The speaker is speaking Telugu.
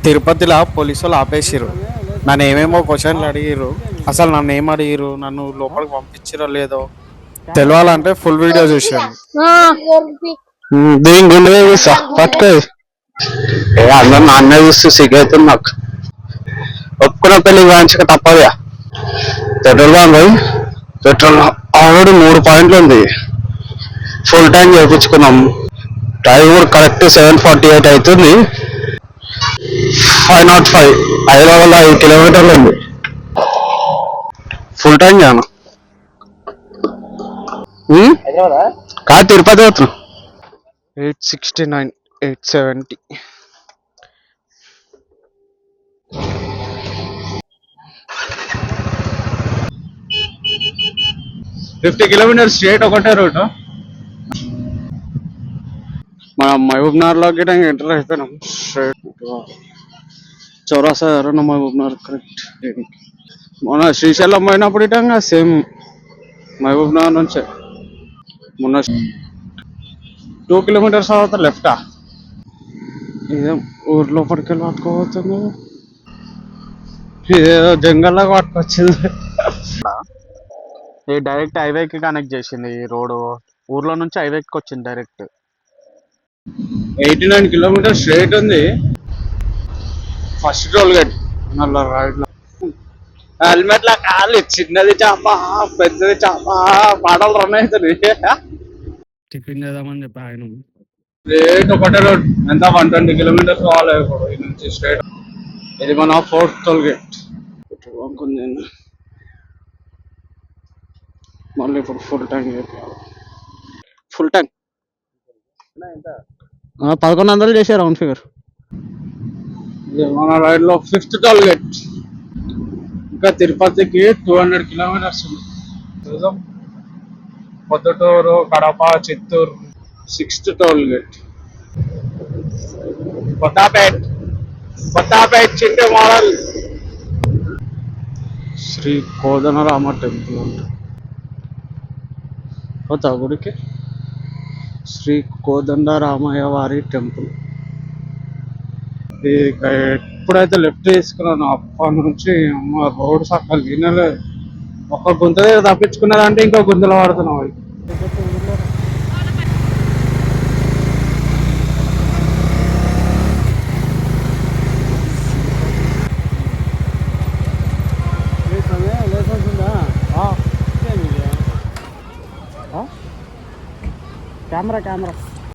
తిరుపతిలో పోలీసు వాళ్ళు ఆపేసిర్రు. నన్ను ఏమేమో క్వశ్చన్లు అడిగిర్రు. అసలు నన్ను ఏం అడిగిర్రు, నన్ను లోపలికి పంపించిరో లేదో తెలవాలంటే ఫుల్ వీడియో చూసాను. దీని గుండె చూస్తా పట్టుకో. అందరు నాన్నే చూస్తూ సిగ్గైతుంది నాకు. ఒప్పుకున్న పెళ్లి వాయించక తప్పదుగా. పెట్రోల్ బంక్ పోయి పెట్రోల్ ఆల్రెడీ 3 పాయింట్లు ఉంది. ఫుల్ ట్యాంక్ చేయించుకున్నాం. టైం కూడా కరెక్ట్ 7:48 అవుతుంది. 505 హైదరాబాద్ 5 కిలోమీటర్లు ఉంది. ఫుల్ ట్యాంక్ చేయను కాదు తిరుపతి అవుతున్నాం. 869, 870. కిలోమీటర్స్ స్ట్రేట్ ఒకటే రూట్. మనం మహబూబ్ నగర్ లో గిట్ట ఎంటర్ అయిపోయినాం. స్ట్రేట్ చౌరాసా మహబూబ్ నగర్ కరెక్ట్. మొన్న శ్రీశైలం పోయినప్పుడు ఇటంగా సేమ్ మహబూబ్ నగర్ నుంచే. మొన్న 2 కిలోమీటర్స్ తర్వాత లెఫ్టా. ఇదేం ఊరు లోపలికి వెళ్ళి పట్టుకోవచ్చుంది. ఇదేదో జంగల్లాగా పట్టుకొచ్చింది. ఈ డైరెక్ట్ హైవేకి కనెక్ట్ చేసింది ఈ రోడ్. ఊర్లో నుంచి హైవేకి వచ్చింది డైరెక్ట్. 89 కిలోమీటర్స్ స్ట్రేట్ ఉంది. ఫస్ట్ టోల్ గేట్ నల్ల రైట్ లో. హెల్మెట్ లా కాదు, చిన్నది చాప పెద్దది చాప పాటలు రన్ అవుతుంది. టిఫిన్ చేద్దామని చెప్పి ఆయన స్ట్రేట్ ఒకటే రోడ్. ఎంత 120 కిలోమీటర్స్ కావాలి ఇప్పుడు ఇది నుంచి స్ట్రేట్. ఇది మన 4th టోల్ గేట్. మళ్ళీ ఇప్పుడు ఫుల్ ట్యాంక్ చెప్పాలి. ఫుల్ ట్యాంక్ 1100 చేశారు రౌండ్ ఫిగర్. మన రైడ్ లో 5th టోల్ గేట్. ఇంకా తిరుపతికి 200 కిలోమీటర్స్ ఉంది. Proddatur, Kadapa, Chittoor 6th toll gate. Kothapet చింటే మోడల్. శ్రీ కోదండరామ టెంపుల్ అంట. పోతా గుడికి. శ్రీ కోదండరామయ్య వారి టెంపుల్. ఎప్పుడైతే లెఫ్ట్ తీసుకున్నాను అప్పటి నుంచి అమ్మ రోడ్ సక్కలు వినలేదు. ఒక గుంత దగ్గర తప్పించుకున్నదంటే ఇంకో గుంతలో పడుతున్నాం. కెమెరా